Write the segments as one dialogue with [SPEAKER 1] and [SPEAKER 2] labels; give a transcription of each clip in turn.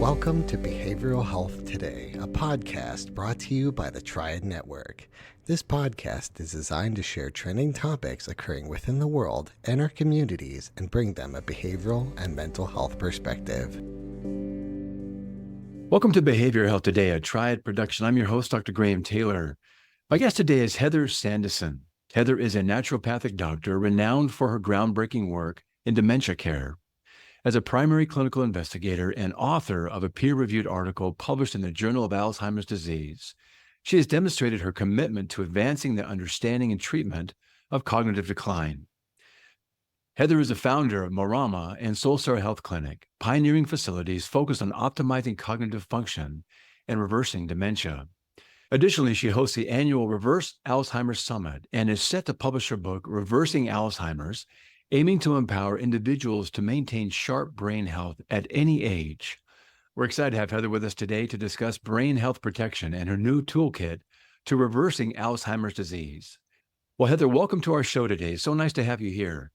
[SPEAKER 1] Welcome to Behavioral Health Today, a podcast brought to you by the Triad Network. This podcast is designed to share trending topics occurring within the world and our communities and bring them a behavioral and mental health perspective.
[SPEAKER 2] Welcome to Behavioral Health Today, a Triad production. I'm your host, Dr. Graham Taylor. My guest today is Heather Sandison. Heather is a naturopathic doctor renowned for her groundbreaking work in dementia care. As a primary clinical investigator and author of a peer-reviewed article published in the Journal of Alzheimer's Disease, she has demonstrated her commitment to advancing the understanding and treatment of cognitive decline. Heather is a founder of Marama and Solcere Health Clinic, pioneering facilities focused on optimizing cognitive function and reversing dementia. Additionally, she hosts the annual Reverse Alzheimer Summit and is set to publish her book, Reversing Alzheimer's, aiming to empower individuals to maintain sharp brain health at any age. We're excited to have Heather with us today to discuss brain health protection and her new toolkit to reversing Alzheimer's disease. Well, Heather, welcome to our show today. So nice to have you here.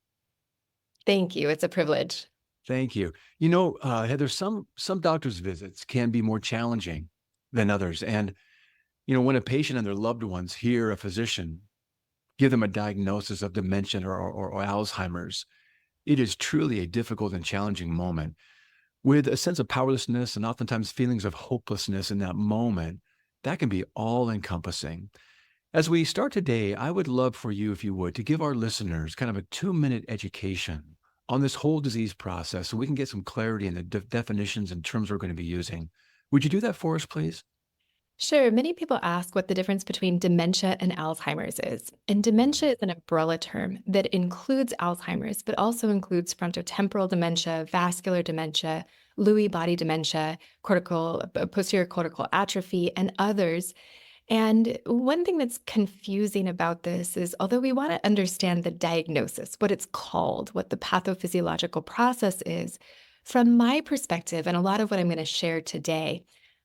[SPEAKER 3] Thank you. It's a privilege.
[SPEAKER 2] Thank you. Heather, some doctor's visits can be more challenging than others. And, when a patient and their loved ones hear a physician give them a diagnosis of dementia or Alzheimer's, it is truly a difficult and challenging moment with a sense of powerlessness and oftentimes feelings of hopelessness in that moment. That can be all-encompassing. As we start today, I would love for you, if you would, to give our listeners kind of a 2-minute education on this whole disease process so we can get some clarity in the definitions and terms we're going to be using. Would you do that for us, please?
[SPEAKER 3] Sure. Many people ask what the difference between dementia and Alzheimer's is. And dementia is an umbrella term that includes Alzheimer's, but also includes frontotemporal dementia, vascular dementia, Lewy body dementia, posterior cortical atrophy, and others. And one thing that's confusing about this is, although we want to understand the diagnosis, what it's called, what the pathophysiological process is, from my perspective, and a lot of what I'm going to share today,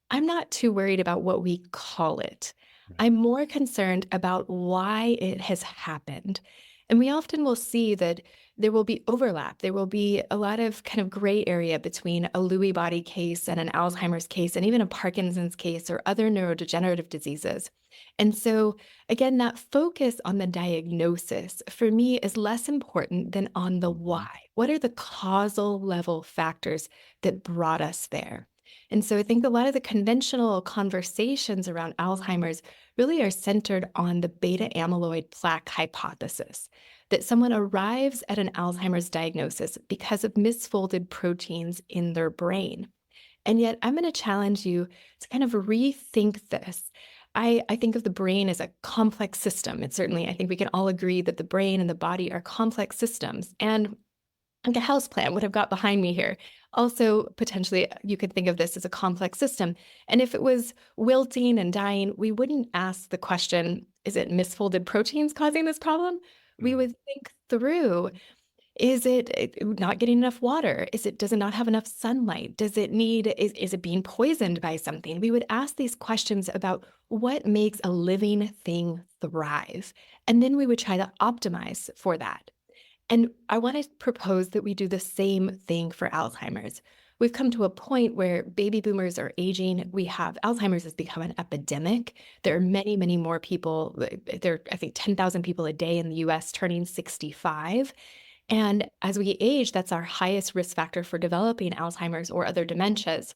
[SPEAKER 3] I'm not too worried about what we call it. I'm more concerned about why it has happened. And we often will see that there will be overlap. There will be a lot of kind of gray area between a Lewy body case and an Alzheimer's case, and even a Parkinson's case or other neurodegenerative diseases. And so, again, that focus on the diagnosis for me is less important than on the why. What are the causal level factors that brought us there? And so I think a lot of the conventional conversations around Alzheimer's really are centered on the beta amyloid plaque hypothesis, that someone arrives at an Alzheimer's diagnosis because of misfolded proteins in their brain. And yet I'm going to challenge you to kind of rethink this. I think of the brain as a complex system. And certainly I think we can all agree that the brain and the body are complex systems. And like a houseplant, what I've got behind me here. Also, potentially, you could think of this as a complex system. And if it was wilting and dying, we wouldn't ask the question, is it misfolded proteins causing this problem? We would think through, is it not getting enough water? Does it not have enough sunlight? Is it being poisoned by something? We would ask these questions about what makes a living thing thrive. And then we would try to optimize for that. And I want to propose that we do the same thing for Alzheimer's. We've come to a point where baby boomers are aging. Alzheimer's has become an epidemic. There are many, many more people. There are, I think, 10,000 people a day in the US turning 65. And as we age, that's our highest risk factor for developing Alzheimer's or other dementias.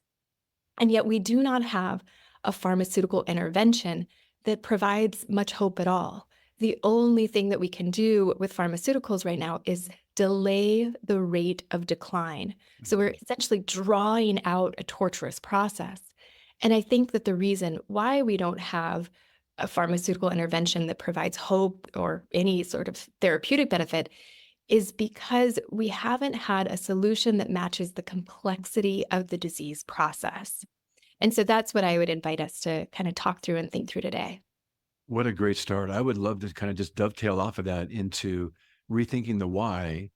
[SPEAKER 3] And yet we do not have a pharmaceutical intervention that provides much hope at all. The only thing that we can do with pharmaceuticals right now is delay the rate of decline. So we're essentially drawing out a torturous process. And I think that the reason why we don't have a pharmaceutical intervention that provides hope or any sort of therapeutic benefit is because we haven't had a solution that matches the complexity of the disease process. And so that's what I would invite us to kind of talk through and think through today.
[SPEAKER 2] What a great start. I would love to kind of just dovetail off of that into rethinking the why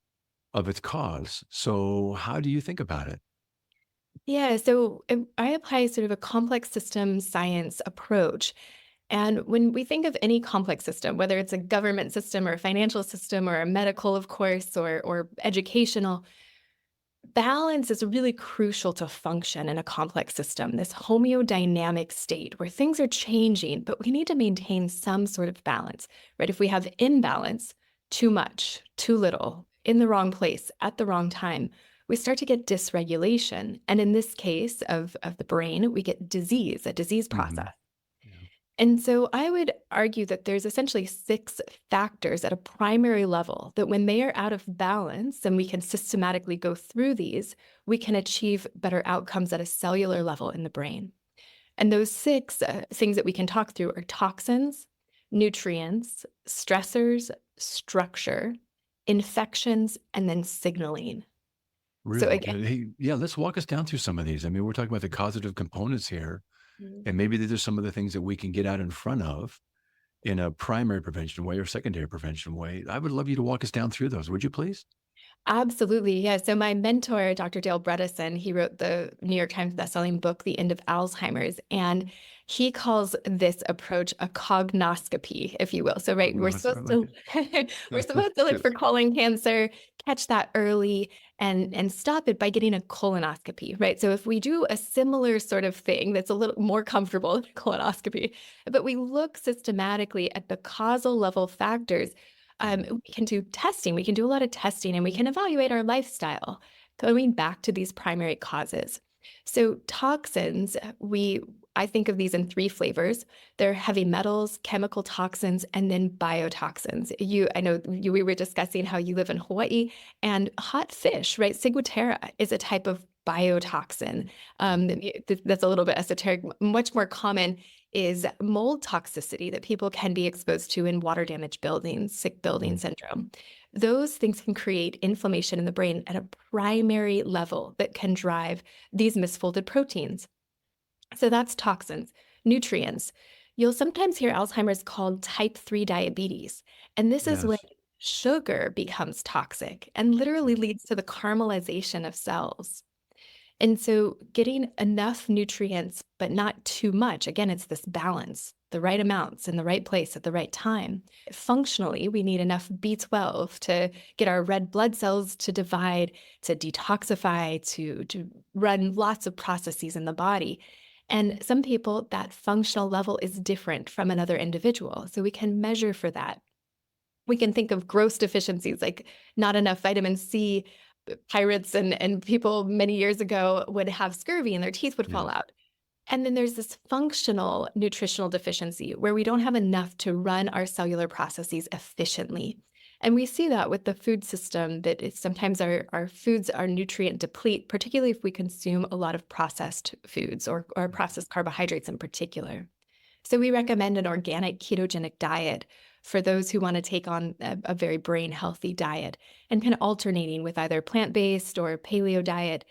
[SPEAKER 2] of its cause. So how do you think about it?
[SPEAKER 3] Yeah, so I apply sort of a complex system science approach. And when we think of any complex system, whether it's a government system or a financial system or a medical, of course, or educational, Balance is really crucial to function in a complex system, this homeodynamic state where things are changing, but we need to maintain some sort of balance, right? If we have imbalance, too much, too little, in the wrong place, at the wrong time, we start to get dysregulation. And in this case of the brain, we get disease, a disease
[SPEAKER 2] Hmm.
[SPEAKER 3] process.
[SPEAKER 2] Yeah.
[SPEAKER 3] And so I would argue that there's essentially six factors at a primary level that when they are out of balance and we can systematically go through these, we can achieve better outcomes at a cellular level in the brain. And those six things that we can talk through are toxins, nutrients, stressors, structure, infections, and then signaling. So
[SPEAKER 2] Really
[SPEAKER 3] again,
[SPEAKER 2] good. Hey, yeah, let's walk us down through some of these. I mean, we're talking about the causative components here, and maybe these are some of the things that we can get out in front of in a primary prevention way or secondary prevention way. I would love you to walk us down through those. Would you please?
[SPEAKER 3] absolutely. Yeah. So my mentor, Dr. Dale Bredesen, he wrote the New York Times bestselling book, The End of Alzheimer's. And he calls this approach a cognoscopy, if you will. So, right, we're
[SPEAKER 2] I
[SPEAKER 3] supposed
[SPEAKER 2] like
[SPEAKER 3] to
[SPEAKER 2] it.
[SPEAKER 3] we're supposed to look
[SPEAKER 2] Good.
[SPEAKER 3] for colon cancer, catch that early, and stop it by getting a colonoscopy, right? So if we do a similar sort of thing that's a little more comfortable than a colonoscopy, but we look systematically at the causal level factors,
[SPEAKER 2] Mhm.
[SPEAKER 3] we can do testing. We can do a lot of testing and we can evaluate our lifestyle, going back to these primary causes. So toxins, I think of these in three flavors. They're heavy metals, chemical toxins, and then biotoxins. I know we were discussing how you live in Hawaii, and hot fish, right? Ciguatera is a type of biotoxin. That's a little bit esoteric. Much more common is mold toxicity that people can be exposed to in water damaged buildings, sick building
[SPEAKER 2] Mhm.
[SPEAKER 3] syndrome. Those things can create inflammation in the brain at a primary level that can drive these misfolded proteins. So that's toxins, nutrients. You'll sometimes hear Alzheimer's called type 3 diabetes. And this is when
[SPEAKER 2] Yes.
[SPEAKER 3] sugar becomes toxic and literally leads to the caramelization of cells. And so getting enough nutrients, but not too much. Again, it's this balance, the right amounts in the right place at the right time. Functionally, we need enough B12 to get our red blood cells to divide, to detoxify, to run lots of processes in the body. And some people, that functional level is different from another individual. So we can measure for that. We can think of gross deficiencies like not enough vitamin C. Pirates and people many years ago would have scurvy and their teeth would fall
[SPEAKER 2] Yes.
[SPEAKER 3] out. And then there's this functional nutritional deficiency where we don't have enough to run our cellular processes efficiently. And we see that with the food system that sometimes our foods are nutrient deplete, particularly if we consume a lot of processed foods or processed carbohydrates in particular. So we recommend an organic ketogenic diet for those who want to take on a very brain healthy diet and kind of alternating with either plant-based or paleo diet,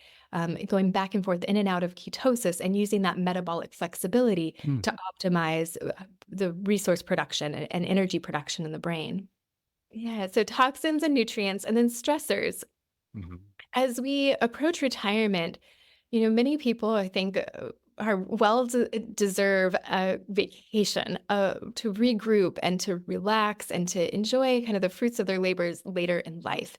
[SPEAKER 3] going back and forth in and out of ketosis and using that metabolic flexibility
[SPEAKER 2] Mm.
[SPEAKER 3] to optimize the resource production and energy production in the brain. Yeah, so toxins and nutrients and then stressors.
[SPEAKER 2] Mhm.
[SPEAKER 3] As we approach retirement, many people, I think, are deserve a vacation, to regroup and to relax and to enjoy kind of the fruits of their labors later in life.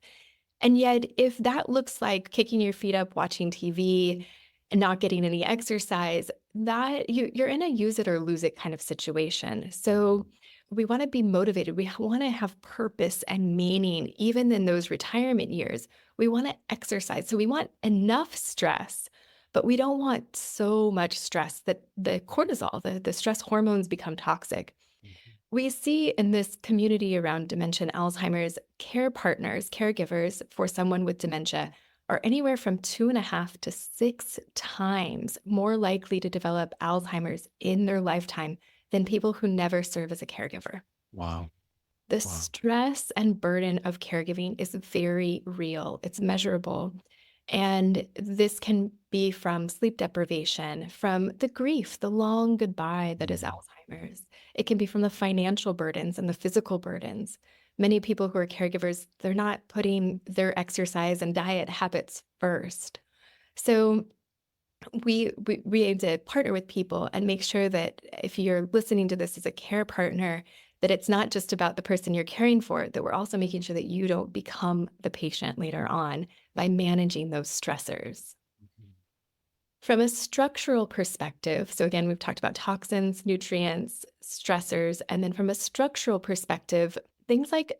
[SPEAKER 3] And yet, if that looks like kicking your feet up, watching TV, and not getting any exercise, that you're in a use it or lose it kind of situation. So we want to be motivated. We want to have purpose and meaning, even in those retirement years. We want to exercise. So we want enough stress, but we don't want so much stress that the cortisol, the stress hormones become toxic.
[SPEAKER 2] Mhm.
[SPEAKER 3] We see in this community around dementia and Alzheimer's, care partners, caregivers for someone with dementia are anywhere from 2.5 to 6 times more likely to develop Alzheimer's in their lifetime than people who never serve as a caregiver.
[SPEAKER 2] Wow.
[SPEAKER 3] The
[SPEAKER 2] Wow.
[SPEAKER 3] stress and burden of caregiving is very real, it's measurable. And this can be from sleep deprivation, from the grief, the long goodbye that is
[SPEAKER 2] Mhm.
[SPEAKER 3] Alzheimer's. It can be from the financial burdens and the physical burdens. Many people who are caregivers, they're not putting their exercise and diet habits first. So we aim to partner with people and make sure that if you're listening to this as a care partner, that it's not just about the person you're caring for, that we're also making sure that you don't become the patient later on by managing those stressors. From a structural perspective, so again, we've talked about toxins, nutrients, stressors, and then from a structural perspective, things like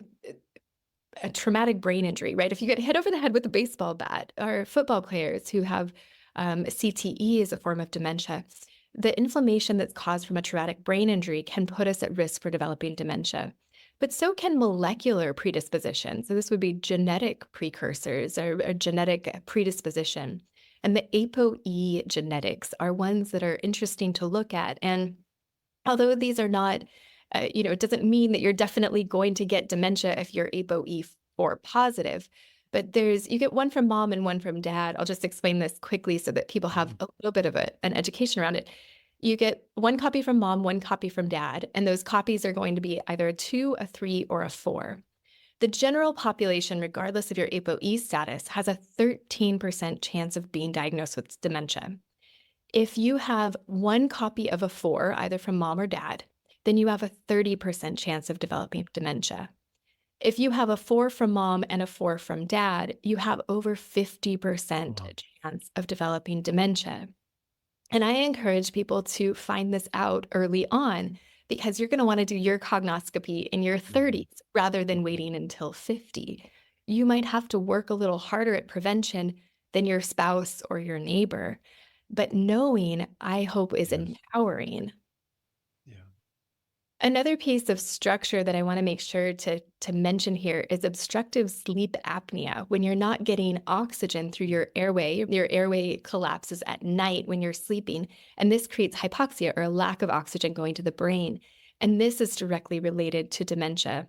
[SPEAKER 3] a traumatic brain injury, right? If you get hit over the head with a baseball bat, or football players who have CTE as a form of dementia, the inflammation that's caused from a traumatic brain injury can put us at risk for developing dementia. But so can molecular predisposition. So this would be genetic precursors or genetic predisposition. And the ApoE genetics are ones that are interesting to look at. And although these are not, it doesn't mean that you're definitely going to get dementia if you're ApoE4 positive. But you get one from mom and one from dad. I'll just explain this quickly so that people have a little bit of an education around it. You get one copy from mom, one copy from dad, and those copies are going to be either a 2, a 3, or a 4. The general population, regardless of your ApoE status, has a 13% chance of being diagnosed with dementia. If you have one copy of a 4, either from mom or dad, then you have a 30% chance of developing dementia. If you have a 4 from mom and a 4 from dad, you have over 50% chance of developing dementia. And I encourage people to find this out early on because you're going to want to do your cognoscopy in your 30s rather than waiting until 50. You might have to work a little harder at prevention than your spouse or your neighbor. But knowing, I hope, is empowering. Another piece of structure that I want to make sure to mention here is obstructive sleep apnea. When you're not getting oxygen through your airway collapses at night when you're sleeping, and this creates hypoxia or a lack of oxygen going to the brain. And this is directly related to dementia.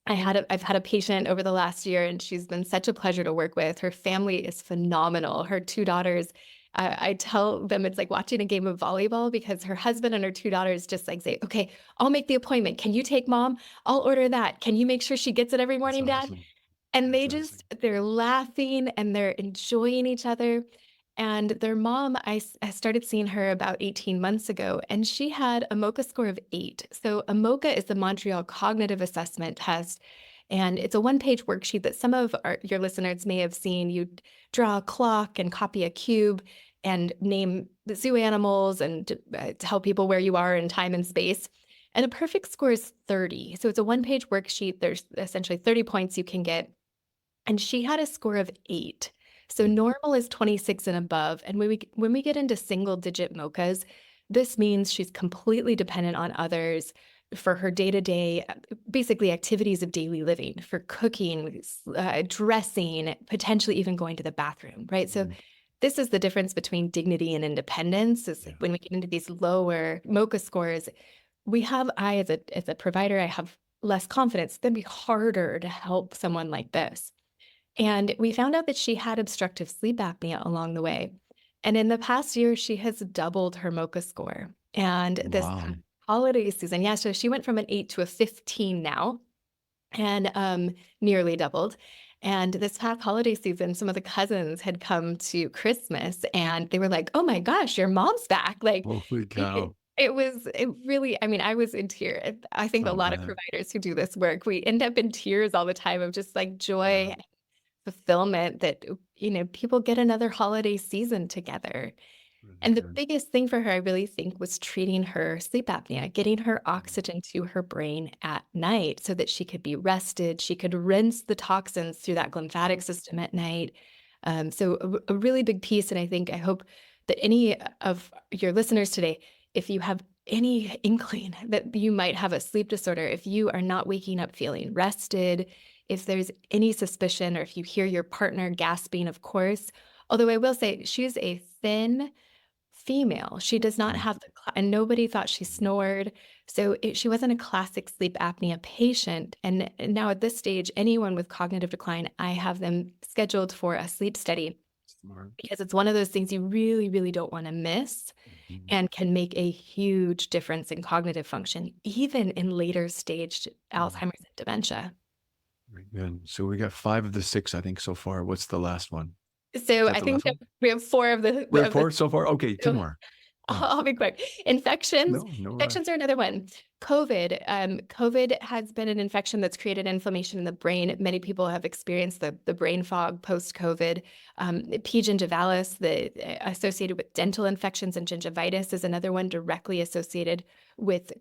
[SPEAKER 3] I've had a patient over the last year, and she's been such a pleasure to work with. Her family is phenomenal. Her 2 daughters, I tell them it's like watching a game of volleyball because her husband and her 2 daughters just like say, okay, I'll make the appointment. Can you take mom? I'll order that. Can you make sure she gets it every morning, Dad? And they're laughing and they're enjoying each other. And their mom, I started seeing her about 18 months ago, and she had a MoCA score of 8. So a MoCA is the Montreal Cognitive Assessment Test. And it's a one-page worksheet that some of your listeners may have seen. You draw a clock and copy a cube and name the zoo animals and tell people where you are in time and space. And a perfect score is 30. So it's a one-page worksheet. There's essentially 30 points you can get. And she had a score of 8. So normal is 26 and above. And when we get into single-digit MoCAs, this means she's completely dependent on others for her day-to-day, basically activities of daily living, for cooking, dressing, potentially even going to the bathroom, right? So this is the difference between dignity and independence. Is when we get into these lower MoCA scores, as a provider, I have less confidence. It's going to be harder to help someone like this. And we found out that she had obstructive sleep apnea along the way. And in the past year, she has doubled her MoCA score. And this holiday season, so she went from an 8 to a 15 now, and nearly doubled. And this past holiday season, some of the cousins had come to Christmas, and they were like, "Oh my gosh, your mom's back!" Like,
[SPEAKER 2] holy cow.
[SPEAKER 3] it really, I mean, I was in tears. I think a lot of providers who do this work, we end up in tears all the time of just like joy and fulfillment that, people get another holiday season together. And the biggest thing for her, I really think, was treating her sleep apnea, getting her oxygen to her brain at night so that she could be rested. She could rinse the toxins through that lymphatic system at night. So a really big piece. And I hope that any of your listeners today, if you have any inkling that you might have a sleep disorder, if you are not waking up feeling rested, if there's any suspicion, or if you hear your partner gasping, of course, although I will say she's a thin female. She does not have and nobody thought she snored. So she wasn't a classic sleep apnea patient. And now at this stage, anyone with cognitive decline, I have them scheduled for a sleep study. Because it's one of those things you really, really don't want to miss and can make a huge difference in cognitive function, even in later stage Alzheimer's and dementia.
[SPEAKER 2] Very good. So we got 5 of the 6, I think, so far. What's the last one?
[SPEAKER 3] So I think we have 4 of the...
[SPEAKER 2] We have 4 so far? Okay, 2 more. Oh,
[SPEAKER 3] I'll be quick. Infections.
[SPEAKER 2] no
[SPEAKER 3] Infections
[SPEAKER 2] rush.
[SPEAKER 3] are another one. COVID has been an infection that's created inflammation in the brain. Many people have experienced the brain fog post-COVID. P. gingivalis, associated with dental infections, and gingivitis is another one directly associated with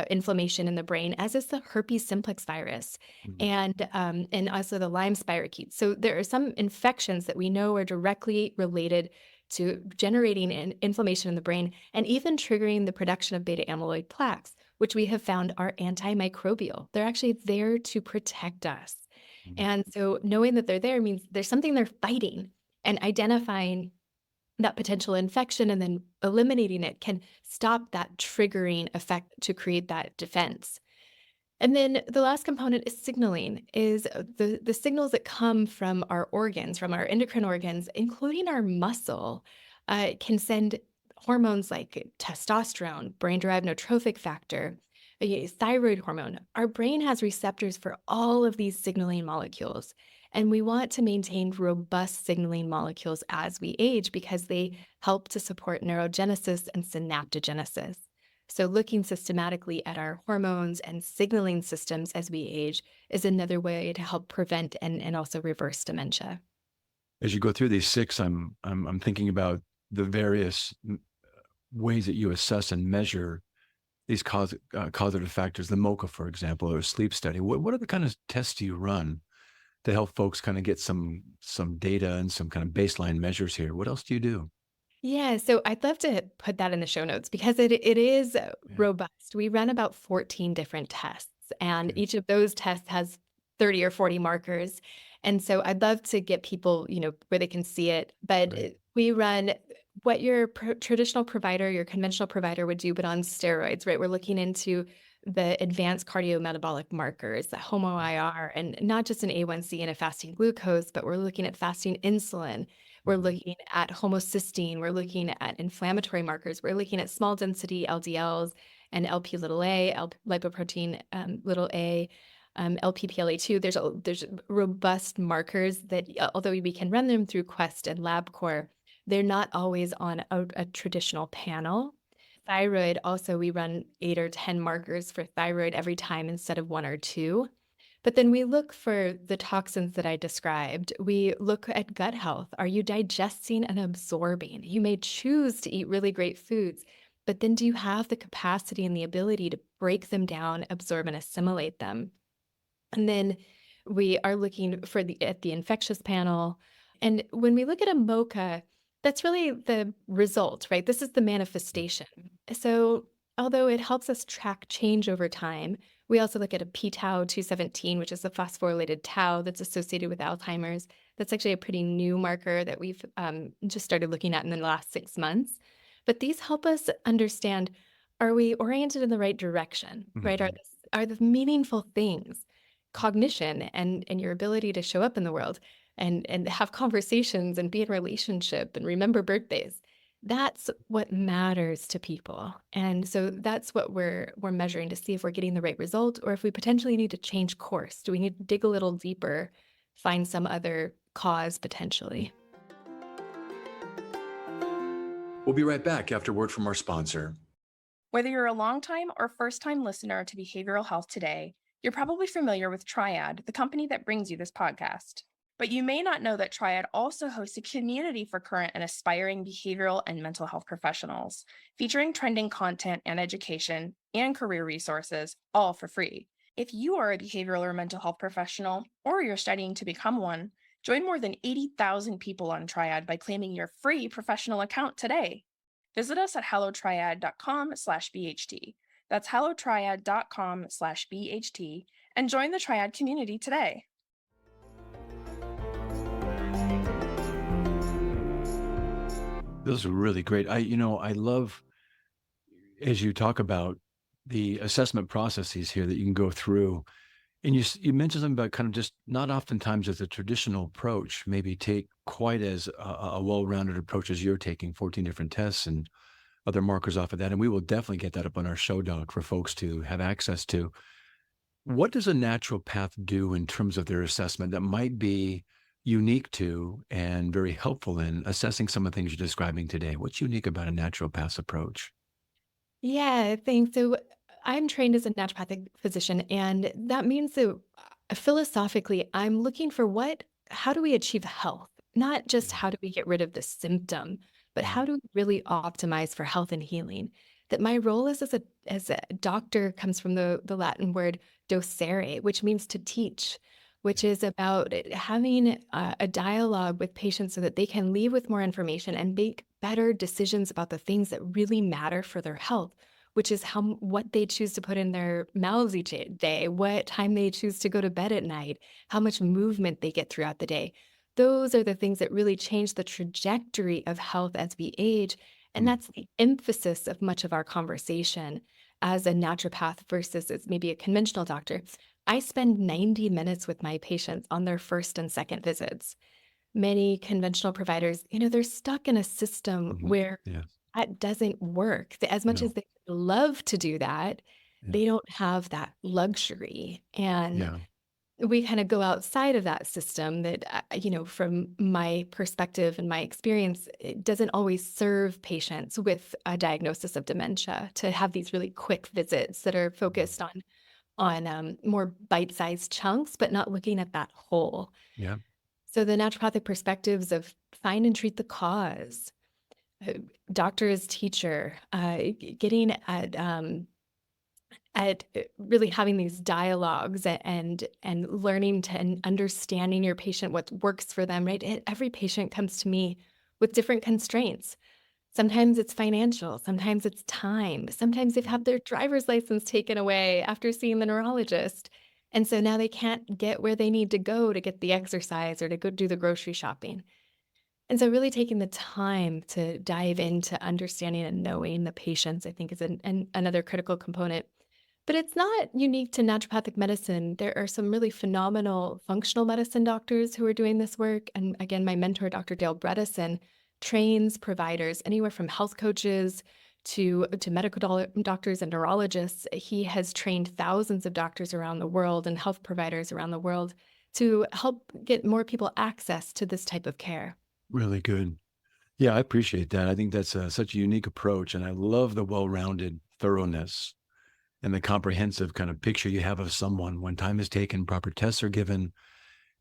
[SPEAKER 3] inflammation in the brain, as is the herpes simplex virus
[SPEAKER 2] Mm.
[SPEAKER 3] and also the Lyme spirochetes. So there are some infections that we know are directly related to generating inflammation in the brain and even triggering the production of beta amyloid plaques, which we have found are antimicrobial. They're actually there to protect us.
[SPEAKER 2] Mm.
[SPEAKER 3] And so knowing that they're there means there's something they're fighting, and identifying that potential infection and then eliminating it can stop that triggering effect to create that defense. And then the last component is signaling, is the signals that come from our organs, from our endocrine organs, including our muscle, can send hormones like testosterone, brain-derived neurotrophic factor, thyroid hormone. Our brain has receptors for all of these signaling molecules, and we want to maintain robust signaling molecules as we age because they help to support neurogenesis and synaptogenesis. So, looking systematically at our hormones and signaling systems as we age is another way to help prevent and also reverse dementia.
[SPEAKER 2] As you go through these six, I'm thinking about the various ways that you assess and measure these causative factors. The MOCA, for example, or a sleep study. What are the kind of tests do you run to help folks kind of get some data and some kind of baseline measures here? What else do you do?
[SPEAKER 3] Yeah, so I'd love to put that in the show notes because it is
[SPEAKER 2] Yeah.
[SPEAKER 3] robust. We run about 14 different tests, and
[SPEAKER 2] Okay.
[SPEAKER 3] each of those tests has 30 or 40 markers. And so I'd love to get people, where they can see it. But
[SPEAKER 2] Right.
[SPEAKER 3] we run what your traditional provider, your conventional provider would do, but on steroids, right? We're looking into the advanced cardiometabolic markers, the HOMO-IR, and not just an A1C and a fasting glucose, but we're looking at fasting insulin. We're
[SPEAKER 2] Mhm.
[SPEAKER 3] looking at homocysteine. We're looking at inflammatory markers. We're looking at small density LDLs and LP little a, lipoprotein little a, LPPLA2. There's robust markers that, although we can run them through Quest and LabCorp, they're not always on a traditional panel. Thyroid, also, we run 8 or 10 markers for thyroid every time instead of 1 or 2. But then we look for the toxins that I described. We look at gut health. Are you digesting and absorbing? You may choose to eat really great foods, but then do you have the capacity and the ability to break them down, absorb, and assimilate them? And then we are looking at the infectious panel. And when we look at a MOCA, that's really the result, right? This is the manifestation. So although it helps us track change over time, we also look at a p-tau 217, which is a phosphorylated tau that's associated with Alzheimer's. That's actually a pretty new marker that we've just started looking at in the last 6 months. But these help us understand, are we oriented in the right direction, right?
[SPEAKER 2] Mhm.
[SPEAKER 3] Are the meaningful things cognition and your ability to show up in the world and have conversations and be in relationship and remember birthdays. That's what matters to people. And so that's what we're measuring to see if we're getting the right result or if we potentially need to change course. Do we need to dig a little deeper, find some other cause potentially?
[SPEAKER 2] We'll be right back after word from our sponsor.
[SPEAKER 4] Whether you're a longtime or first-time listener to Behavioral Health Today, you're probably familiar with Triad, the company that brings you this podcast. But you may not know that Triad also hosts a community for current and aspiring behavioral and mental health professionals, featuring trending content and education and career resources, all for free. If you are a behavioral or mental health professional, or you're studying to become one, join more than 80,000 people on Triad by claiming your free professional account today. Visit us at hellotriad.com/BHT. That's hellotriad.com/BHT and join the Triad community today.
[SPEAKER 2] Those are really great. I love as you talk about the assessment processes here that you can go through. And you mentioned something about kind of just not oftentimes as a traditional approach, maybe take quite as a well-rounded approach as you're taking, 14 different tests and other markers off of that. And we will definitely get that up on our show doc for folks to have access to. What does a naturopath do in terms of their assessment that might be unique to and very helpful in assessing some of the things you're describing today? What's unique about a naturopath's approach?
[SPEAKER 3] Yeah, I think so. I'm trained as a naturopathic physician, and that means that philosophically, I'm looking for how do we achieve health? Not just
[SPEAKER 2] Yeah.
[SPEAKER 3] how do we get rid of the symptom, but
[SPEAKER 2] Yeah.
[SPEAKER 3] how do we really optimize for health and healing? That my role as a doctor comes from the Latin word docere, which means to teach, which is about having a dialogue with patients so that they can leave with more information and make better decisions about the things that really matter for their health, which is what they choose to put in their mouths each day, what time they choose to go to bed at night, how much movement they get throughout the day. Those are the things that really change the trajectory of health as we age. And
[SPEAKER 2] Mm.
[SPEAKER 3] that's the emphasis of much of our conversation as a naturopath versus as maybe a conventional doctor. I spend 90 minutes with my patients on their first and second visits. Many conventional providers, they're stuck in a system
[SPEAKER 2] Mhm.
[SPEAKER 3] where
[SPEAKER 2] Yeah.
[SPEAKER 3] that doesn't work. As much as
[SPEAKER 2] No.
[SPEAKER 3] they love to do that,
[SPEAKER 2] Yeah.
[SPEAKER 3] they don't have that luxury. And
[SPEAKER 2] Yeah.
[SPEAKER 3] we kind of go outside of that system that, from my perspective and my experience, it doesn't always serve patients with a diagnosis of dementia to have these really quick visits that are
[SPEAKER 2] Mhm.
[SPEAKER 3] focused on more bite-sized chunks, but not looking at that whole.
[SPEAKER 2] Yeah.
[SPEAKER 3] So the naturopathic perspectives of find and treat the cause, uh, doctor as teacher, getting at really having these dialogues and learning to and understanding your patient, what works for them, right? Every patient comes to me with different constraints. Sometimes it's financial, sometimes it's time, sometimes they've had their driver's license taken away after seeing the neurologist. And so now they can't get where they need to go to get the exercise or to go do the grocery shopping. And so really taking the time to dive into understanding and knowing the patients, I think is another critical component. But it's not unique to naturopathic medicine. There are some really phenomenal functional medicine doctors who are doing this work. And again, my mentor, Dr. Dale Bredesen, trains providers anywhere from health coaches to medical doctors and neurologists. He has trained thousands of doctors around the world and health providers around the world to help get more people access to this type of care.
[SPEAKER 2] Really good. Yeah, I appreciate that. I think that's such a unique approach, and I love the well-rounded thoroughness and the comprehensive kind of picture you have of someone when time is taken, proper tests are given.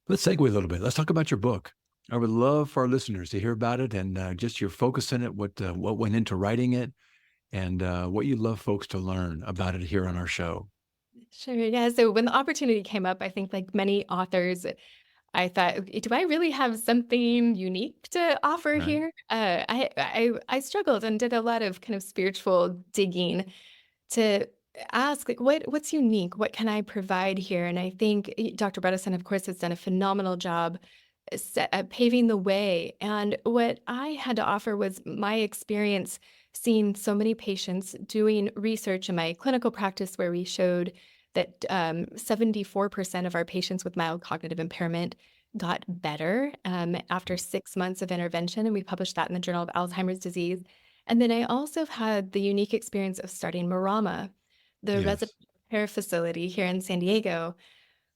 [SPEAKER 2] Let's segue a little bit. Let's talk about your book. I would love for our listeners to hear about it and just your focus in it, what went into writing it, and what you'd love folks to learn about it here on our show.
[SPEAKER 3] Sure. Yeah. So when the opportunity came up, I think like many authors, I thought, do I really have something unique to offer
[SPEAKER 2] Right.
[SPEAKER 3] here? I struggled and did a lot of kind of spiritual digging to ask like what's unique? What can I provide here? And I think Dr. Bredesen, of course, has done a phenomenal job paving the way. And what I had to offer was my experience seeing so many patients doing research in my clinical practice where we showed that 74% of our patients with mild cognitive impairment got better after 6 months of intervention. And we published that in the Journal of Alzheimer's Disease. And then I also had the unique experience of starting Marama, the
[SPEAKER 2] Yes.
[SPEAKER 3] resident care facility here in San Diego,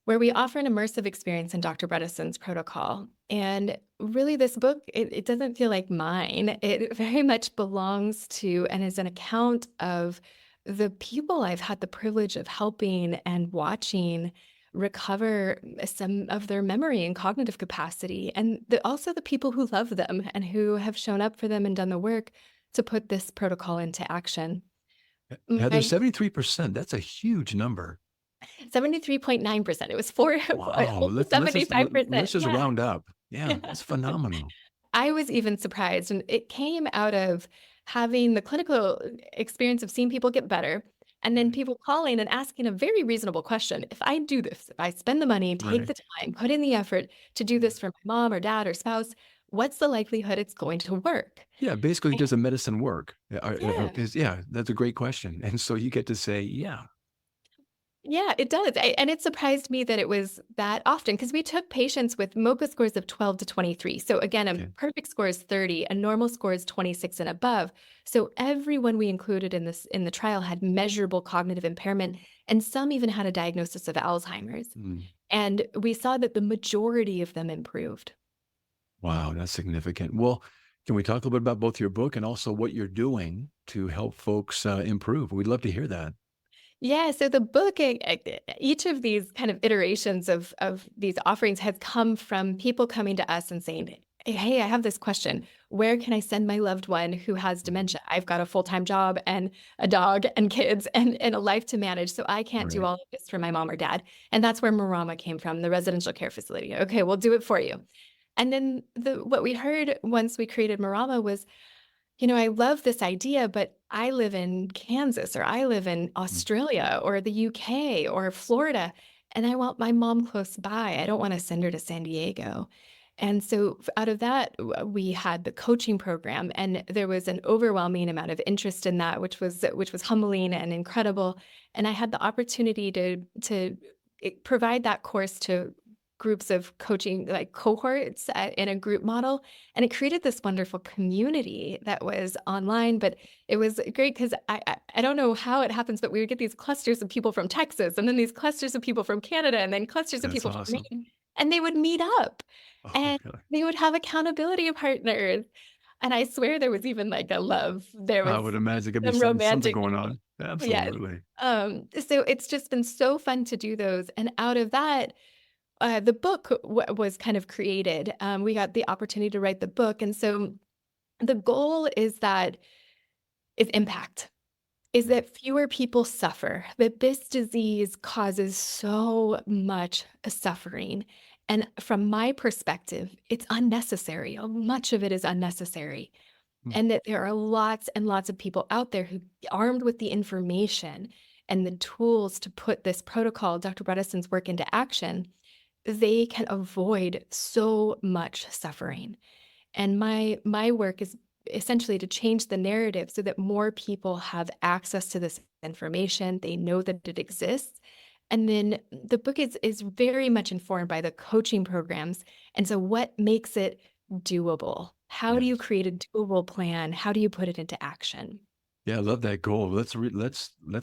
[SPEAKER 3] where we offer an immersive experience in Dr. Bredesen's protocol. And really, this book, it doesn't feel like mine. It very much belongs to and is an account of the people I've had the privilege of helping and watching recover some of their memory and cognitive capacity, and also the people who love them and who have shown up for them and done the work to put this protocol into action.
[SPEAKER 2] Heather,
[SPEAKER 3] My
[SPEAKER 2] 73%, that's a huge number.
[SPEAKER 3] 73.9%. It was
[SPEAKER 2] Wow.
[SPEAKER 3] almost
[SPEAKER 2] Let's
[SPEAKER 3] 75%.
[SPEAKER 2] just
[SPEAKER 3] Yeah.
[SPEAKER 2] round up. Yeah, that's phenomenal.
[SPEAKER 3] I was even surprised, and it came out of having the clinical experience of seeing people get better, and then
[SPEAKER 2] Right.
[SPEAKER 3] people calling and asking a very reasonable question. If I do this, if I spend the money, take
[SPEAKER 2] Right.
[SPEAKER 3] the time, put in the effort to do
[SPEAKER 2] Yeah.
[SPEAKER 3] this for my mom or dad or spouse, what's the likelihood it's going to work?
[SPEAKER 2] Yeah, basically,
[SPEAKER 3] And
[SPEAKER 2] does the medicine work?
[SPEAKER 3] yeah.
[SPEAKER 2] Yeah, that's a great question. And so you get to say, yeah.
[SPEAKER 3] Yeah, it does. And it surprised me that it was that often because we took patients with MOCA scores of 12 to 23. So again, a
[SPEAKER 2] Okay.
[SPEAKER 3] perfect score is 30, a normal score is 26 and above. So everyone we included in the trial had measurable cognitive impairment, and some even had a diagnosis of Alzheimer's.
[SPEAKER 2] Mm.
[SPEAKER 3] And we saw that the majority of them improved.
[SPEAKER 2] Wow, that's significant. Well, can we talk a little bit about both your book and also what you're doing to help folks improve? We'd love to hear that.
[SPEAKER 3] Yeah, so the book, each of these kind of iterations of these offerings has come from people coming to us and saying, "Hey, I have this question. Where can I send my loved one who has
[SPEAKER 2] Mhm.
[SPEAKER 3] dementia? I've got a full-time job and a dog and kids and a life to manage, so I can't do
[SPEAKER 2] Right.
[SPEAKER 3] all of this for my mom or dad." And that's where Marama came from, the residential care facility. Okay, we'll do it for you. And then what we heard once we created Marama was, I love this idea, but I live in Kansas or I live in
[SPEAKER 2] Mm.
[SPEAKER 3] Australia or the UK or Florida, and I want my mom close by. I don't want to send her to San Diego. And so out of that, we had the coaching program, and there was an overwhelming amount of interest in that, which was humbling and incredible. And I had the opportunity to provide that course to groups of coaching, like cohorts in a group model, and it created this wonderful community that was online, but it was great because I don't know how it happens, but we would get these clusters of people from Texas, and then these clusters of people from Canada, and then clusters of
[SPEAKER 2] That's
[SPEAKER 3] people from
[SPEAKER 2] awesome.
[SPEAKER 3] Maine, and they would meet up,
[SPEAKER 2] Oh,
[SPEAKER 3] and
[SPEAKER 2] really?
[SPEAKER 3] they would have accountability partners. And I swear there was even like a love. There
[SPEAKER 2] I
[SPEAKER 3] was
[SPEAKER 2] would imagine there could be
[SPEAKER 3] some
[SPEAKER 2] something
[SPEAKER 3] romantic.
[SPEAKER 2] going on.
[SPEAKER 3] Yes.
[SPEAKER 2] Absolutely.
[SPEAKER 3] So it's just been so fun to do those. And out of that, the book was kind of created. We got the opportunity to write the book. And so the goal is impact, is
[SPEAKER 2] Mm.
[SPEAKER 3] that fewer people suffer, that this disease causes so much suffering. And from my perspective, it's unnecessary. Much of it is unnecessary.
[SPEAKER 2] Mm.
[SPEAKER 3] And that there are lots and lots of people out there who, armed with the information and the tools to put this protocol, Dr. Bredeson's work, into action, they can avoid so much suffering. And my work is essentially to change the narrative so that more people have access to this information. They know that it exists. And then the book is very much informed by the coaching programs. And so what makes it doable? How do you
[SPEAKER 2] Yes.
[SPEAKER 3] create a doable plan? How do you put it into action?
[SPEAKER 2] Yeah, I love that goal. Let's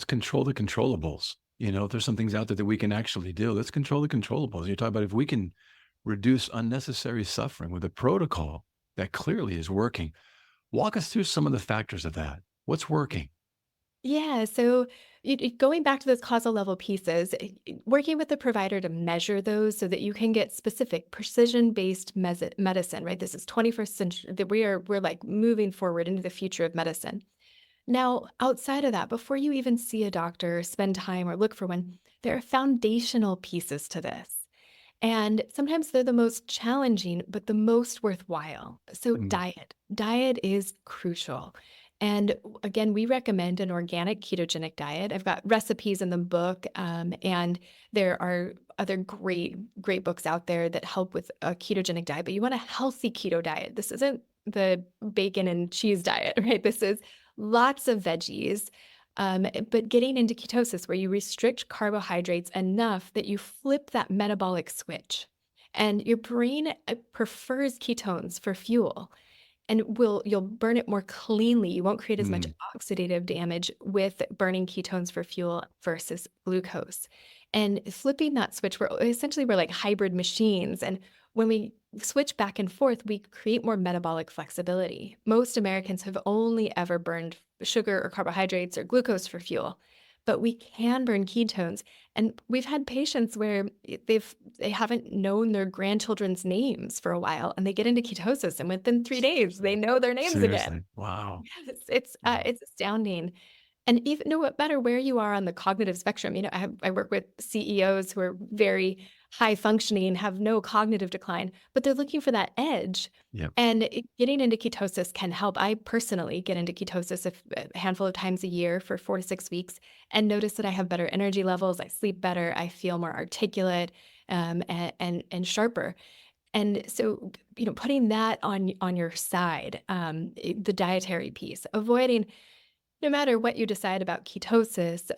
[SPEAKER 2] control the controllables. If there's some things out there that we can actually do, let's control the controllables. You talk about if we can reduce unnecessary suffering with a protocol that clearly is working. Walk us through some of the factors of that. What's working?
[SPEAKER 3] Yeah, so going back to those causal level pieces, working with the provider to measure those so that you can get specific precision-based medicine, right? This is 21st century that we're like moving forward into the future of medicine. Now, outside of that, before you even see a doctor, spend time or look for one, there are foundational pieces to this. And sometimes they're the most challenging, but the most worthwhile. So,
[SPEAKER 2] Mm.
[SPEAKER 3] diet. Diet is crucial. And again, we recommend an organic ketogenic diet. I've got recipes in the book, and there are other great books out there that help with a ketogenic diet. But you want a healthy keto diet. This isn't the bacon and cheese diet, right? This is lots of veggies, but getting into ketosis where you restrict carbohydrates enough that you flip that metabolic switch. And your brain prefers ketones for fuel, and you'll burn it more cleanly. You won't create as much
[SPEAKER 2] Mm.
[SPEAKER 3] oxidative damage with burning ketones for fuel versus glucose. And flipping that switch, we're like hybrid machines. And when we switch back and forth, we create more metabolic flexibility. Most Americans have only ever burned sugar or carbohydrates or glucose for fuel, but we can burn ketones. And we've had patients where they haven't known their grandchildren's names for a while, and they get into ketosis, and within 3 days, they know their names again.
[SPEAKER 2] Seriously. Wow.
[SPEAKER 3] Yes, it's astounding. And even no matter where you are on the cognitive spectrum, I work with CEOs who are very high functioning, have no cognitive decline, but they're looking for that edge.
[SPEAKER 2] Yep.
[SPEAKER 3] And getting into ketosis can help. I personally get into ketosis a handful of times a year for 4 to 6 weeks, and notice that I have better energy levels. I sleep better. I feel more articulate, and sharper. And so, putting that on your side, the dietary piece, avoiding, no matter what you decide about ketosis,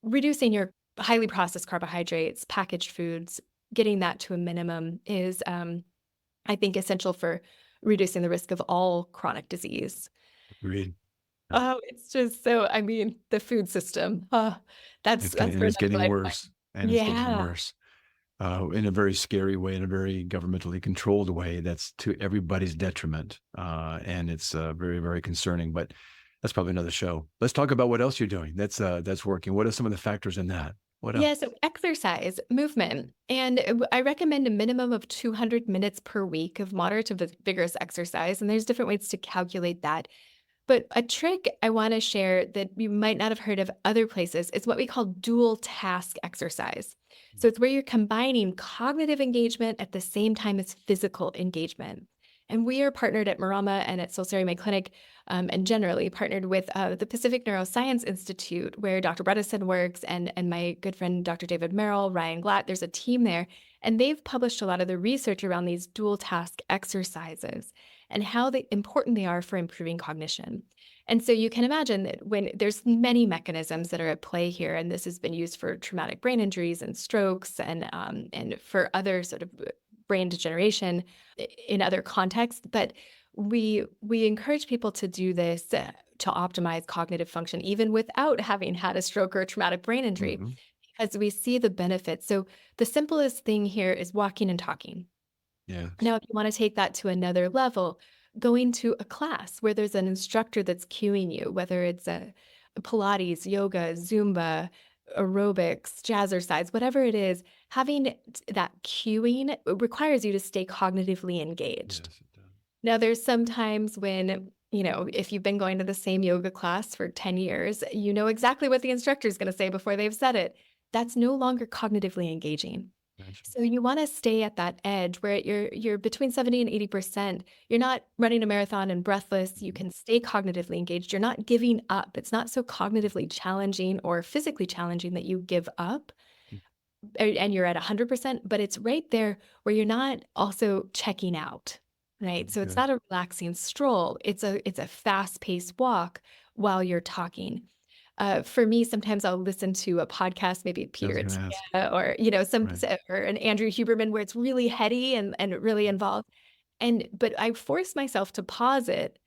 [SPEAKER 3] reducing your highly processed carbohydrates, packaged foods, getting that to a minimum is, I think, essential for reducing the risk of all chronic disease.
[SPEAKER 2] Agreed.
[SPEAKER 3] Oh, it's just so, I mean, the food system, that's for
[SPEAKER 2] It's
[SPEAKER 3] another
[SPEAKER 2] getting
[SPEAKER 3] lifetime.
[SPEAKER 2] worse, and it's getting
[SPEAKER 3] Yeah.
[SPEAKER 2] worse in a very scary way, in a very governmentally controlled way. That's to everybody's detriment, and it's very, very concerning. But that's probably another show. Let's talk about what else you're doing. That's working. What are some of the factors in that? What
[SPEAKER 3] Yeah,
[SPEAKER 2] else?
[SPEAKER 3] so exercise, movement, and I recommend a minimum of 200 minutes per week of moderate to vigorous exercise, and there's different ways to calculate that. But a trick I want to share that you might not have heard of other places is what we call dual task exercise. So it's where you're combining cognitive engagement at the same time as physical engagement. And we are partnered at Marama and at Solcere, my clinic, and generally partnered with the Pacific Neuroscience Institute, where Dr. Bredesen works, and my good friend Dr. David Merrill, Ryan Glatt. There's a team there, and they've published a lot of the research around these dual task exercises and how important they are for improving cognition. And so you can imagine that when there's many mechanisms that are at play here, and this has been used for traumatic brain injuries and strokes, and for other sort of brain degeneration in other contexts. But we encourage people to do this to optimize cognitive function, even without having had a stroke or a traumatic brain injury,
[SPEAKER 2] Hmm.
[SPEAKER 3] because we see the benefits. So the simplest thing here is walking and talking.
[SPEAKER 2] Yes.
[SPEAKER 3] Now, if you want to take that to another level, going to a class where there's an instructor that's cueing you, whether it's a Pilates, yoga, Zumba, aerobics, jazzercise, whatever it is, having that cueing requires you to stay cognitively
[SPEAKER 2] Yes,
[SPEAKER 3] engaged.
[SPEAKER 2] it does.
[SPEAKER 3] Now, there's some times when, if you've been going to the same yoga class for 10 years, you know exactly what the instructor is going to say before they've said it. That's no longer cognitively engaging.
[SPEAKER 2] Gotcha.
[SPEAKER 3] So you want to stay at that edge where you're between 70 and 80%. You're not running a marathon and breathless. You can stay cognitively engaged. You're not giving up. It's not so cognitively challenging or physically challenging that you give up and you're at 100%, but it's right there where you're not also checking out, right? So it's
[SPEAKER 2] Good.
[SPEAKER 3] not a relaxing stroll. It's a fast-paced walk while you're talking. For me, sometimes I'll listen to a podcast, maybe
[SPEAKER 2] I was
[SPEAKER 3] Peter
[SPEAKER 2] going to ask.
[SPEAKER 3] Attia or
[SPEAKER 2] Right.
[SPEAKER 3] or an Andrew Huberman, where it's really heady and really involved. But I force myself to pause it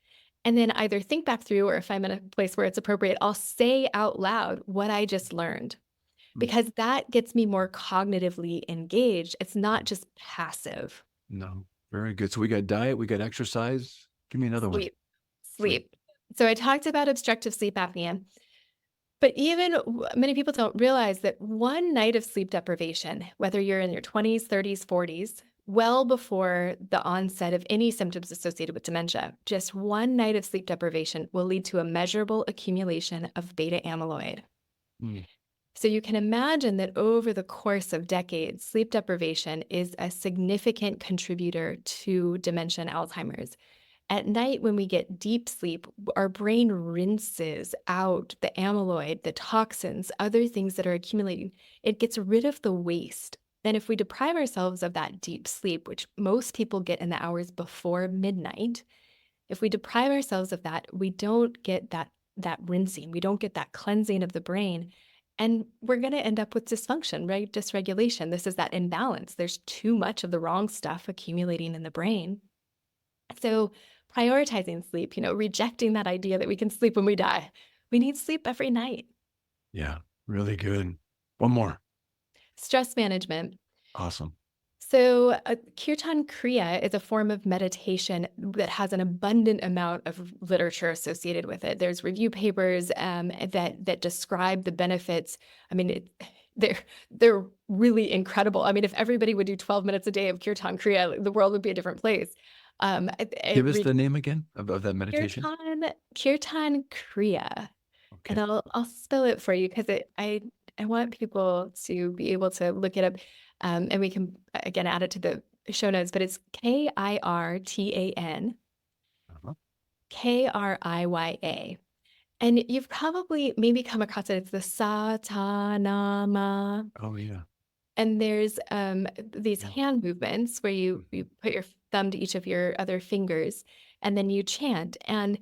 [SPEAKER 3] and then either think back through, or if I'm in a place where it's appropriate, I'll say out loud what I just learned,
[SPEAKER 2] Mm.
[SPEAKER 3] because that gets me more cognitively engaged. It's not just passive.
[SPEAKER 2] No. Very good. So we got diet, we got exercise. Give me another one.
[SPEAKER 3] Sleep,
[SPEAKER 2] Sleep.
[SPEAKER 3] sleep. So I talked about obstructive sleep apnea. But even many people don't realize that one night of sleep deprivation, whether you're in your 20s, 30s, 40s, well before the onset of any symptoms associated with dementia, just one night of sleep deprivation will lead to a measurable accumulation of beta amyloid.
[SPEAKER 2] Mm.
[SPEAKER 3] So you can imagine that over the course of decades, sleep deprivation is a significant contributor to dementia and Alzheimer's. At night, when we get deep sleep, our brain rinses out the amyloid, the toxins, other things that are accumulating. It gets rid of the waste. And if we deprive ourselves of that deep sleep, which most people get in the hours before midnight, if we deprive ourselves of that, we don't get that rinsing, we don't get that cleansing of the brain. And we're going to end up with dysfunction, right? Dysregulation. This is that imbalance. There's too much of the wrong stuff accumulating in the brain. So prioritizing sleep, rejecting that idea that we can sleep when we die. We need sleep every night.
[SPEAKER 2] Yeah. Really good. One more.
[SPEAKER 3] Stress management.
[SPEAKER 2] Awesome.
[SPEAKER 3] So Kirtan Kriya is a form of meditation that has an abundant amount of literature associated with it. There's review papers that describe the benefits. I mean, they're really incredible. I mean, if everybody would do 12 minutes a day of Kirtan Kriya, the world would be a different place.
[SPEAKER 2] Give us the name again of that meditation.
[SPEAKER 3] Kirtan Kriya.
[SPEAKER 2] Okay.
[SPEAKER 3] And I'll spell it for you because I want people to be able to look it up, and we can again add it to the show notes. But it's KIRTAN
[SPEAKER 2] Uh-huh.
[SPEAKER 3] KRIYA, and you've probably maybe come across it. It's the Satanama,
[SPEAKER 2] Oh, yeah.
[SPEAKER 3] and there's these
[SPEAKER 2] Yeah.
[SPEAKER 3] hand movements where you put your thumb to each of your other fingers, and then you chant. And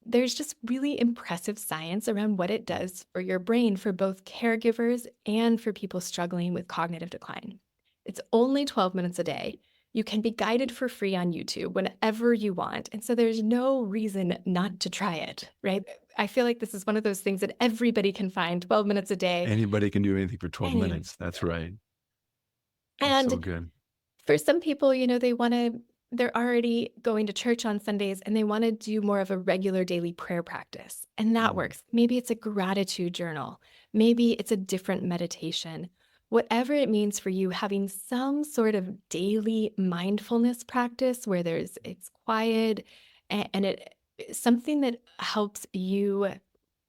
[SPEAKER 3] there's just really impressive science around what it does for your brain for both caregivers and for people struggling with cognitive decline. It's only 12 minutes a day. You can be guided for free on YouTube whenever you want. And so there's no reason not to try it, right? I feel like this is one of those things that everybody can find 12 minutes a day.
[SPEAKER 2] Anybody can do anything for 12
[SPEAKER 3] Anyway.
[SPEAKER 2] minutes. That's right. That's so
[SPEAKER 3] And
[SPEAKER 2] good.
[SPEAKER 3] for some people, they're already going to church on Sundays and they want to do more of a regular daily prayer practice. And that
[SPEAKER 2] Mm.
[SPEAKER 3] works. Maybe it's a gratitude journal. Maybe it's a different meditation. Whatever it means for you, having some sort of daily mindfulness practice where it's quiet and it something that helps you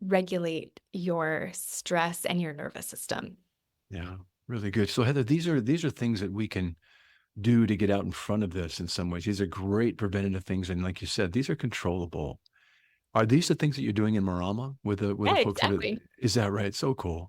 [SPEAKER 3] regulate your stress and your nervous system.
[SPEAKER 2] Yeah, really good. So Heather, these are things that we can do to get out in front of this in some ways. These are great preventative things. And like you said, these are controllable. Are these the things that you're doing in Marama with the
[SPEAKER 3] Yeah,
[SPEAKER 2] folks that are,
[SPEAKER 3] exactly.
[SPEAKER 2] is that right? So cool.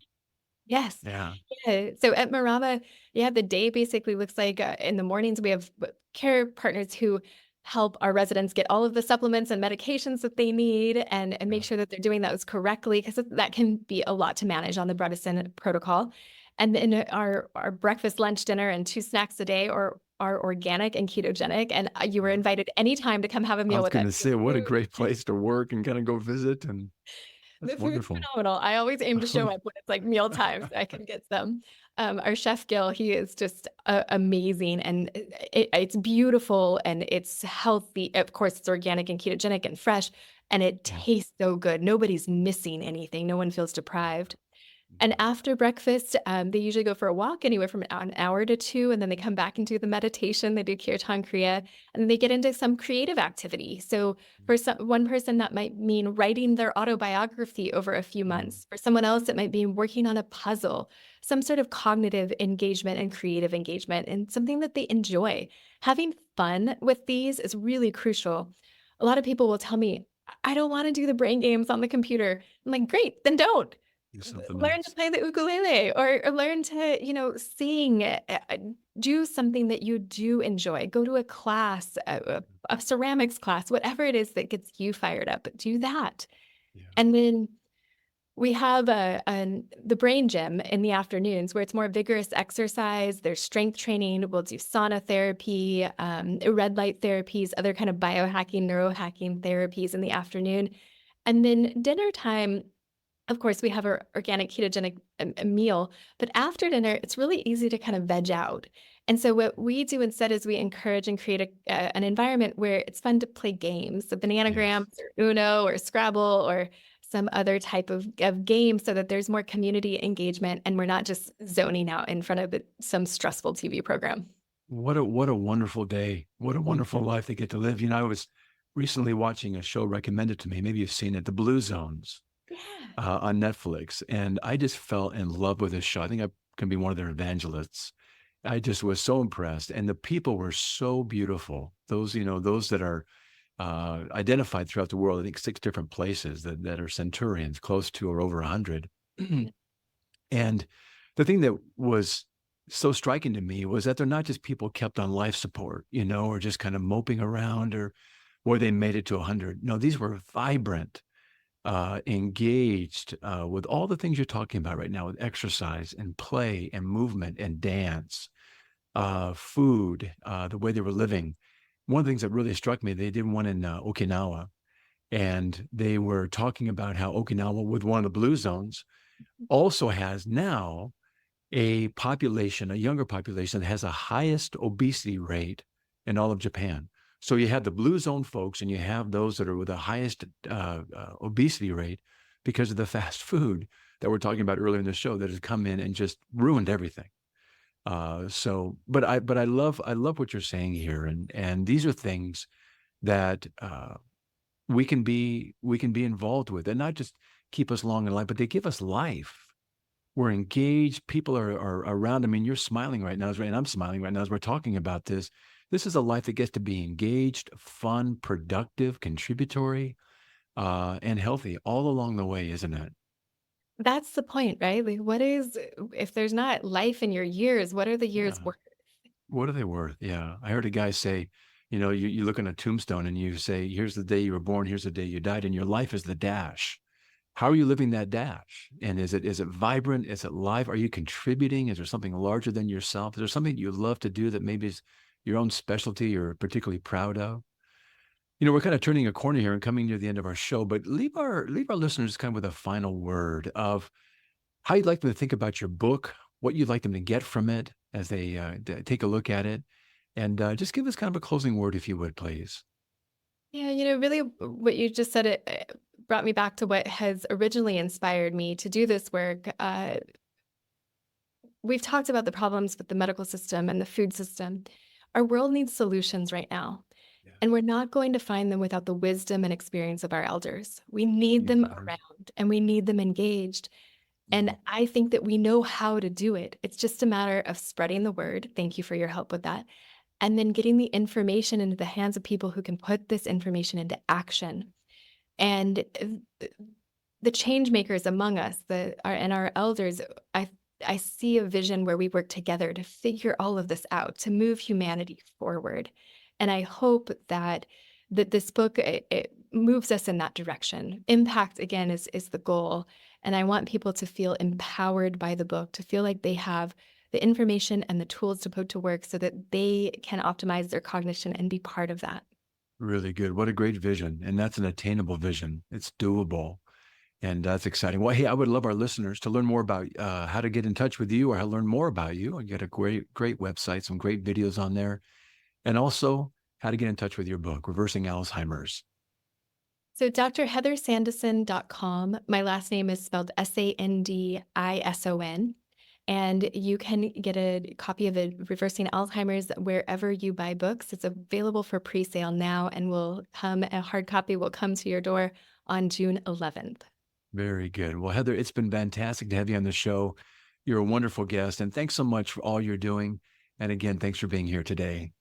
[SPEAKER 3] Yes.
[SPEAKER 2] Yeah.
[SPEAKER 3] Yeah. So at Marama, yeah, the day basically looks like in the mornings, we have care partners who help our residents get all of the supplements and medications that they need and make
[SPEAKER 2] Yeah.
[SPEAKER 3] sure that they're doing those correctly, because that can be a lot to manage on the Bredesen protocol. And then our breakfast, lunch, dinner, and 2 snacks a day are organic and ketogenic. And you were
[SPEAKER 2] Yeah.
[SPEAKER 3] invited anytime to come have a
[SPEAKER 2] I
[SPEAKER 3] meal
[SPEAKER 2] was
[SPEAKER 3] with
[SPEAKER 2] going
[SPEAKER 3] us.
[SPEAKER 2] to say, what a great place to work and kind of go visit. And
[SPEAKER 3] The
[SPEAKER 2] that's
[SPEAKER 3] food's
[SPEAKER 2] wonderful.
[SPEAKER 3] phenomenal. I always aim to show up when it's like meal time so I can get some. Our chef Gil, he is just amazing, and it's beautiful and it's healthy. Of course, it's organic and ketogenic and fresh, and it
[SPEAKER 2] Yeah.
[SPEAKER 3] tastes so good. Nobody's missing anything. No one feels deprived. And after breakfast, they usually go for a walk anywhere from an hour to two, and then they come back and do the meditation. They do Kirtan Kriya, and then they get into some creative activity. So for one person, that might mean writing their autobiography over a few months. For someone else, it might be working on a puzzle, some sort of cognitive engagement and creative engagement, and something that they enjoy. Having fun with these is really crucial. A lot of people will tell me, I don't want to do the brain games on the computer. I'm like, great, then don't.
[SPEAKER 2] Do something
[SPEAKER 3] Learn to
[SPEAKER 2] else.
[SPEAKER 3] play the ukulele or learn to, sing, do something that you do enjoy. Go to a class, a ceramics class, whatever it is that gets you fired up, do that.
[SPEAKER 2] Yeah.
[SPEAKER 3] And then we have the brain gym in the afternoons where it's more vigorous exercise. There's strength training. We'll do sauna therapy, red light therapies, other kind of biohacking, neurohacking therapies in the afternoon. And then dinner time, of course, we have our organic ketogenic meal, but after dinner, it's really easy to kind of veg out. And so what we do instead is we encourage and create an environment where it's fun to play games, so
[SPEAKER 2] Yes.
[SPEAKER 3] bananagrams or Uno or Scrabble or some other type of game, so that there's more community engagement and we're not just zoning out in front of some stressful TV program.
[SPEAKER 2] What a wonderful day. What a wonderful life they get to live. I was recently watching a show recommended to me. Maybe you've seen it, The Blue Zones.
[SPEAKER 3] Yeah.
[SPEAKER 2] On Netflix, and I just fell in love with this show. I think I can be one of their evangelists. I just was so impressed, and the people were so beautiful. Those that are identified throughout the world. I think 6 different places that are centurions, close to or over 100. And the thing that was so striking to me was that they're not just people kept on life support, or just kind of moping around or they made it to 100. No, these were vibrant, engaged with all the things you're talking about right now, with exercise and play and movement and dance, food, the way they were living. One of the things that really struck me, they did one in Okinawa, and they were talking about how Okinawa, with one of the blue zones, also has now a population, a younger population that has the highest obesity rate in all of Japan. So you have the blue zone folks, and you have those that are with the highest obesity rate because of the fast food that we're talking about earlier in the show that has come in and just ruined everything. But I love what you're saying here, and these are things that we can be involved with, and not just keep us long in life, but they give us life. We're engaged. People are around. I mean, you're smiling right now, and I'm smiling right now as we're talking about this. This is a life that gets to be engaged, fun, productive, contributory, and healthy all along the way, isn't it?
[SPEAKER 3] That's the point, right? Like, if there's not life in your years, what are the years
[SPEAKER 2] Yeah.
[SPEAKER 3] worth?
[SPEAKER 2] What are they worth? Yeah. I heard a guy say, You look on a tombstone and you say, here's the day you were born, here's the day you died, and your life is the dash. How are you living that dash? And is it vibrant? Is it live? Are you contributing? Is there something larger than yourself? Is there something you love to do that maybe is your own specialty you're particularly proud of? We're kind of turning a corner here and coming near the end of our show, but leave our listeners kind of with a final word of how you'd like them to think about your book, what you'd like them to get from it as they take a look at it. And just give us kind of a closing word, if you would, please.
[SPEAKER 3] Yeah, really what you just said, it brought me back to what has originally inspired me to do this work. We've talked about the problems with the medical system and the food system. Our world needs solutions right now.
[SPEAKER 2] Yeah.
[SPEAKER 3] And we're not going to find them without the wisdom and experience of our elders. We need them around and we need them engaged. And I think that we know how to do it. It's just a matter of spreading the word. Thank you for your help with that. And then getting the information into the hands of people who can put this information into action. And the change makers among us, and our elders, I see a vision where we work together to figure all of this out, to move humanity forward. And I hope that this book, it moves us in that direction. Impact, again, is the goal. And I want people to feel empowered by the book, to feel like they have the information and the tools to put to work so that they can optimize their cognition and be part of that.
[SPEAKER 2] Really good. What a great vision. And that's an attainable vision. It's doable. And that's exciting. Well, hey, I would love our listeners to learn more about how to get in touch with you or how to learn more about you. You got a great website, some great videos on there. And also how to get in touch with your book, Reversing Alzheimer's.
[SPEAKER 3] So drheathersandison.com. My last name is spelled Sandison. And you can get a copy of Reversing Alzheimer's wherever you buy books. It's available for pre-sale now and a hard copy will come to your door on June 11th.
[SPEAKER 2] Very good. Well, Heather, it's been fantastic to have you on the show. You're a wonderful guest, and thanks so much for all you're doing. And again, thanks for being here today.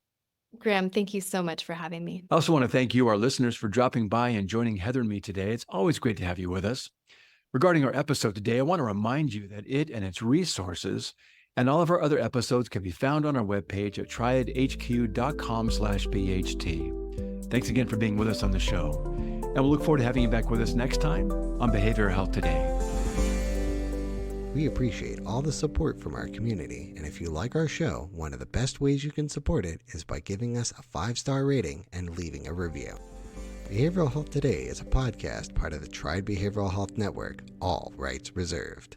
[SPEAKER 3] Graham, thank you so much for having me.
[SPEAKER 2] I also want to thank you, our listeners, for dropping by and joining Heather and me today. It's always great to have you with us. Regarding our episode today, I want to remind you that it and its resources and all of our other episodes can be found on our webpage at triadhq.com/BHT. Thanks again for being with us on the show. And we'll look forward to having you back with us next time on Behavioral Health Today.
[SPEAKER 1] We appreciate all the support from our community, and if you like our show, one of the best ways you can support it is by giving us a 5-star rating and leaving a review. Behavioral Health Today is a podcast part of the Triad Behavioral Health Network, all rights reserved.